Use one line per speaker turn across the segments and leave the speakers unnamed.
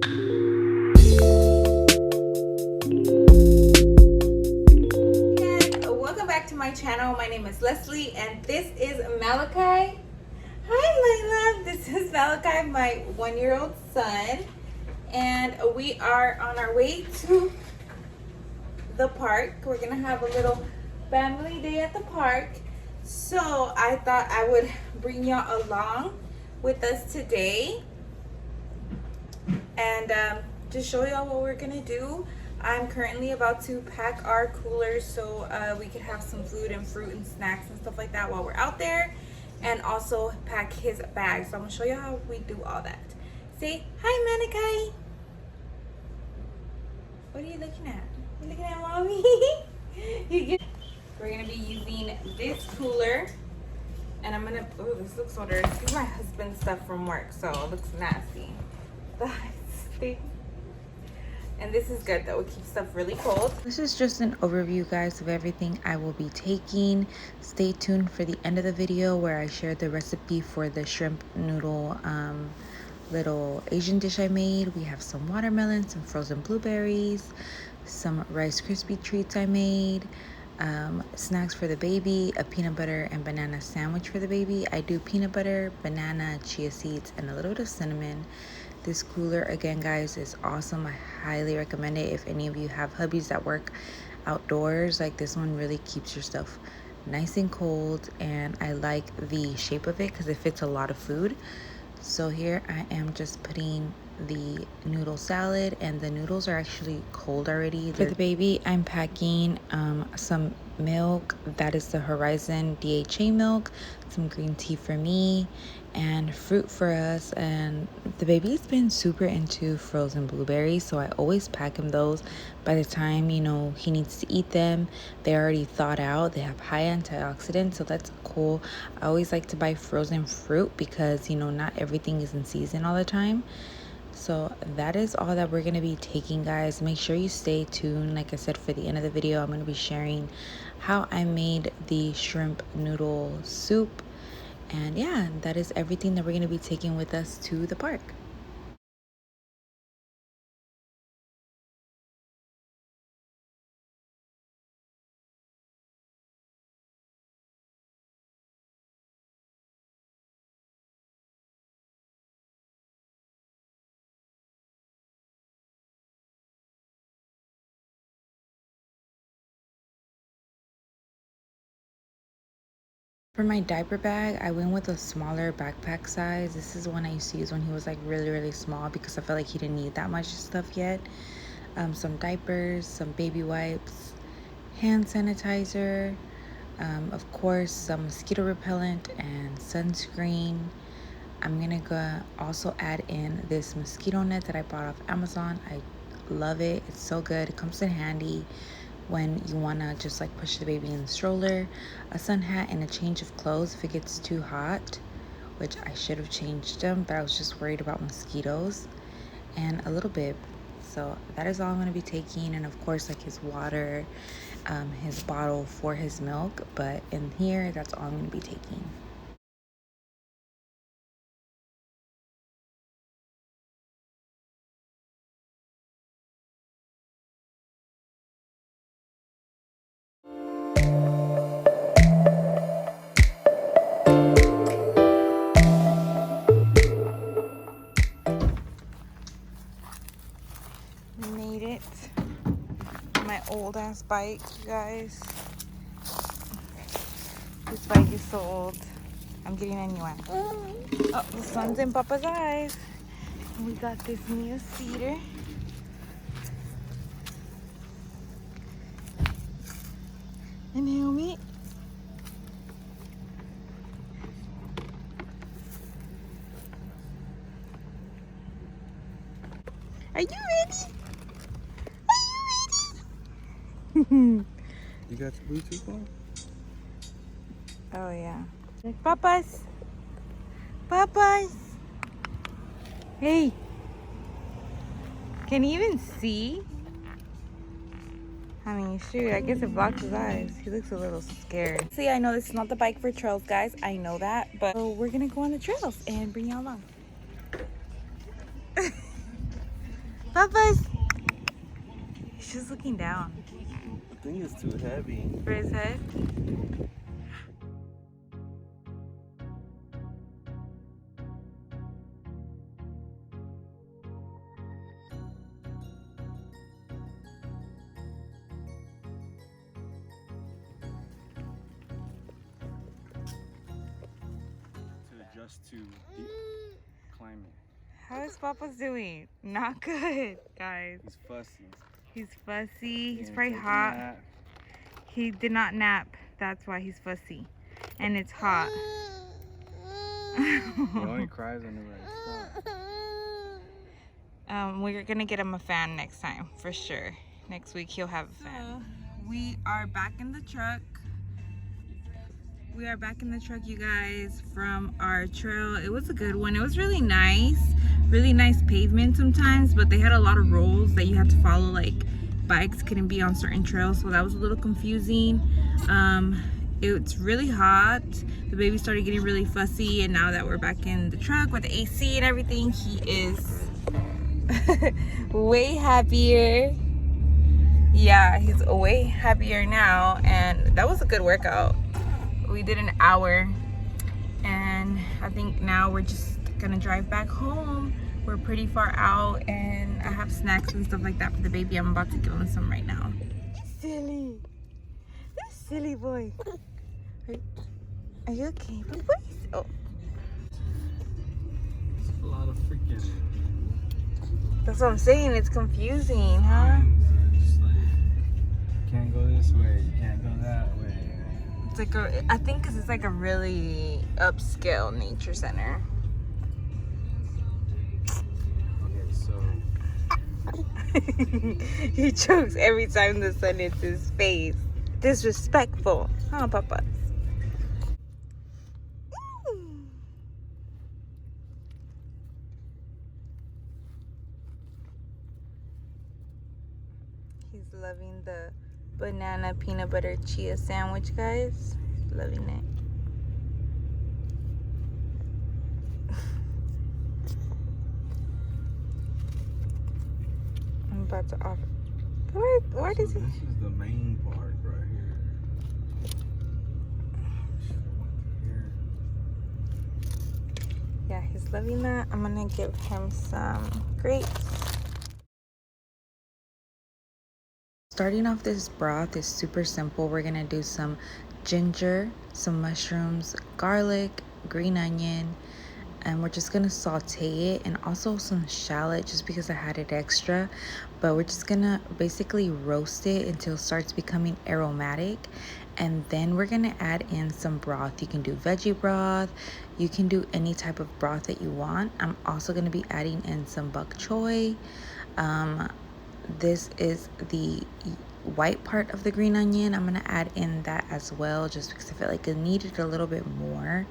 Welcome back to my channel. My name is Leslie and this is Malachi. Hi, my love. This is Malachi, my 1-year-old son, and we are on our way to the park. We're gonna have a little family day at the park, so I thought I would bring y'all along with us today and to show y'all what we're gonna do. I'm currently about to pack our coolers so we could have some food and fruit and snacks and stuff like that while we're out there, and also pack his bag. So I'm gonna show you how we do all that. Say hi, Manikai. What are you looking at? You looking at mommy? We're gonna be using this cooler, and I'm gonna. Oh, this looks so dirty. This is my husband's stuff from work, so it looks nasty. And this is good though, it keeps stuff really cold. This is just an overview, guys, of everything I will be taking. Stay tuned for the end of the video where I share the recipe for the shrimp noodle little Asian dish I made. We have some watermelon, some frozen blueberries, some Rice Krispie treats I made, snacks for the baby, a peanut butter and banana sandwich for the baby. I do peanut butter, banana, chia seeds, and a little bit of cinnamon. This cooler, again, guys, is awesome. I highly recommend it if any of you have hubbies that work outdoors. Like, this one really keeps your stuff nice and cold, and I like the shape of it because it fits a lot of food. So here I am just putting the noodle salad, and the noodles are actually cold already. For the baby, I'm packing some milk. That is the Horizon DHA milk, some green tea for me, and fruit for us. And the baby's been super into frozen blueberries, so I always pack him those. By the time, you know, he needs to eat them, they're already thawed out. They have high antioxidants, so that's cool. I always like to buy frozen fruit because, you know, not everything is in season all the time. So that is all that we're going to be taking, guys. Make sure you stay tuned. Like I said, for the end of the video, I'm going to be sharing how I made the shrimp noodle soup. And yeah, that is everything that we're going to be taking with us to the park. For my diaper bag, I went with a smaller backpack size. This is one I used to use when he was like really small because I felt like he didn't need that much stuff yet. Some diapers, some baby wipes, hand sanitizer, of course some mosquito repellent and sunscreen. I'm gonna go also add in this mosquito net that I bought off Amazon. I love it. It's so good. It comes in handy when you want to just like push the baby in the stroller. A sun hat and a change of clothes if it gets too hot, which I should have changed them, but I was just worried about mosquitoes, and a little bib. So that is all I'm going to be taking, and of course like his water, his bottle for his milk. But in here, that's all I'm going to be taking. We made it. My old ass bike, you guys. This bike is so old. I'm getting a new one. Oh, the sun's in Papa's eyes. And we got this new cedar. And Naomi. Are you ready? Are you ready?
You got your Bluetooth on?
Oh yeah. Papas. Papas. Hey. Can you even see? I mean, shoot, I guess it blocks his eyes. He looks a little scared. See, I know this is not the bike for trails, guys. I know that. But so we're going to go on the trails and bring y'all along. Papa's. He's just looking down.
I think it's too heavy.
For his head?
To adjust to the climate.
How is Papa's doing? Not good, guys.
He's fussy.
He's fussy. He's
Didn't
probably
take a
hot.
nap.
He did not nap. That's why he's fussy. And it's hot.
He only cries whenever I stop.
We're gonna get him a fan next time for sure. Next week he'll have a fan. We are back in the truck. We are back in the truck, you guys, from our trail. It was a good one. It was really nice pavement sometimes, but they had a lot of rules that you had to follow. Like bikes couldn't be on certain trails, so that was a little confusing. It's really hot. The baby started getting really fussy, and now that we're back in the truck with the AC and everything, he is way happier. Yeah, he's way happier now, and that was a good workout. We did an hour, and I think now we're just gonna drive back home. We're pretty far out, and I have snacks and stuff like that for the baby. I'm about to give him some right now. Silly. This silly boy. Are you okay? Oh.
It's a lot of freaking.
That's what I'm saying. It's confusing, huh?
Just like, you can't go this way, you can't go that way.
It's like I think because it's like a really upscale nature center.
Okay, so.
He chokes every time the sun hits his face. Disrespectful, huh, Papa? He's loving the banana peanut butter chia sandwich, guys. Loving it. I'm about to offer. Where does he?
This is the main part right here.
Yeah, he's loving that. I'm gonna give him some grapes. Starting off this broth is super simple. We're gonna do some ginger, some mushrooms, garlic, green onion, and we're just gonna saute it, and also some shallot just because I had it extra. But we're just gonna basically roast it until it starts becoming aromatic, and then we're gonna add in some broth. You can do veggie broth, you can do any type of broth that you want. I'm also gonna be adding in some bok choy. This is the white part of the green onion. I'm gonna add in that as well, just because I felt like it needed a little bit more.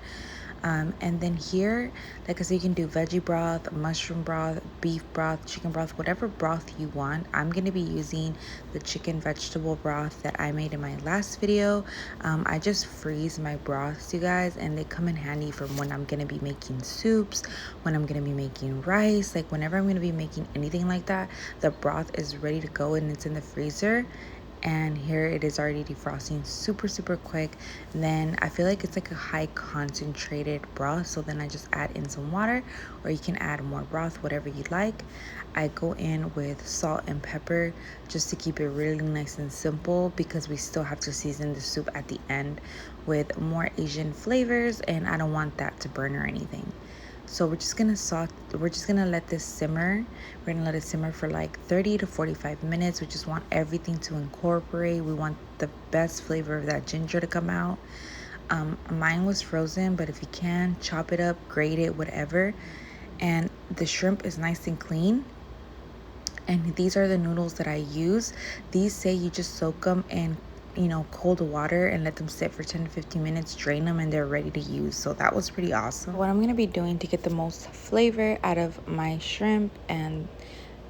And then here, like I said, you can do veggie broth, mushroom broth, beef broth, chicken broth, whatever broth you want. I'm going to be using the chicken vegetable broth that I made in my last video. I just freeze my broths, you guys, and they come in handy for when I'm going to be making soups, when I'm going to be making rice, like whenever I'm going to be making anything like that. The broth is ready to go and it's in the freezer. And here it is already defrosting super quick. And then I feel like it's like a high concentrated broth, so then I just add in some water, or you can add more broth, whatever you like. I go in with salt and pepper just to keep it really nice and simple, because we still have to season the soup at the end with more Asian flavors, and I don't want that to burn or anything. So we're just gonna let this simmer. We're gonna let it simmer for like 30 to 45 minutes. We just want everything to incorporate. We want the best flavor of that ginger to come out. Mine was frozen, but if you can, chop it up, grate it, whatever. And the shrimp is nice and clean. And these are the noodles that I use. These say you just soak them in cold water and let them sit for 10 to 15 minutes, drain them, and they're ready to use. So that was pretty awesome. What I'm gonna be doing to get the most flavor out of my shrimp and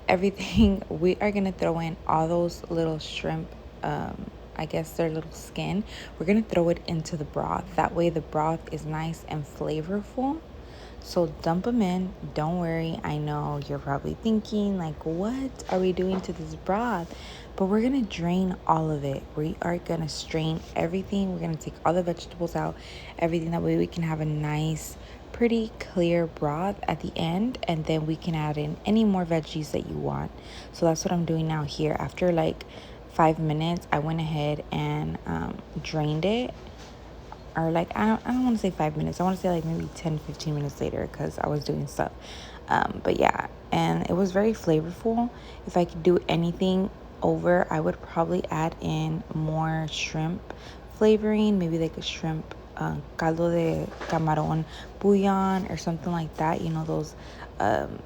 everything, we are gonna throw in all those little shrimp, I guess their little skin. We're gonna throw it into the broth. That way the broth is nice and flavorful. So dump them in. Don't worry. I know you're probably thinking like, what are we doing to this broth? But we're going to drain all of it. We are going to strain everything. We're going to take all the vegetables out, everything. That way we can have a nice, pretty clear broth at the end. And then we can add in any more veggies that you want. So that's what I'm doing now here. After like 5 minutes, I went ahead and drained it. Or like I don't want to say 5 minutes. I want to say like maybe 10-15 minutes later, because I was doing stuff. But yeah, and it was very flavorful. If I could do anything over, I would probably add in more shrimp flavoring, maybe like a shrimp caldo de camarón bouillon or something like that. You know, those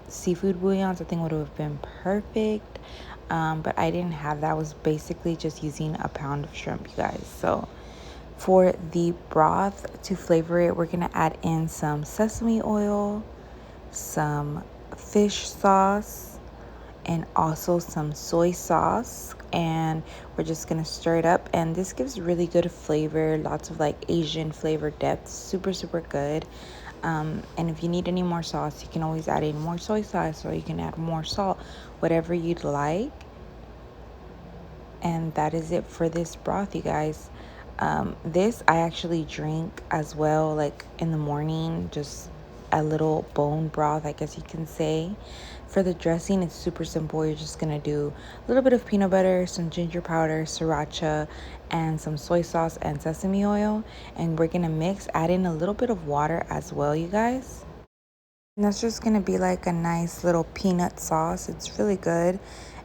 seafood bouillons, I think would have been perfect. But I didn't have that. I was basically just using a pound of shrimp, you guys. So for the broth to flavor it, we're going to add in some sesame oil, some fish sauce, and also some soy sauce. And we're just going to stir it up. And this gives really good flavor, lots of like Asian flavor depth. Super, super good. And if you need any more sauce, you can always add in more soy sauce, or you can add more salt, whatever you'd like. And that is it for this broth, you guys. This I actually drink as well, like in the morning, just a little bone broth, I guess you can say. For the dressing, it's super simple. You're just gonna do a little bit of peanut butter, some ginger powder, sriracha, and some soy sauce and sesame oil. And we're gonna add in a little bit of water as well, you guys. And that's just gonna be like a nice little peanut sauce. It's really good.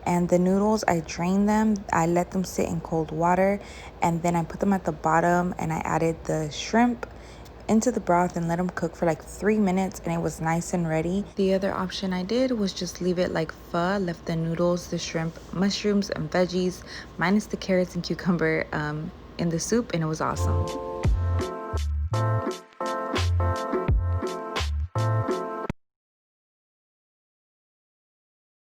And the noodles, I drained them. I let them sit in cold water, and then I put them at the bottom, and I added the shrimp into the broth and let them cook for like 3 minutes, and it was nice and ready. The other option I did was just leave it like pho, left the noodles, the shrimp, mushrooms, and veggies, minus the carrots and cucumber in the soup, and it was awesome.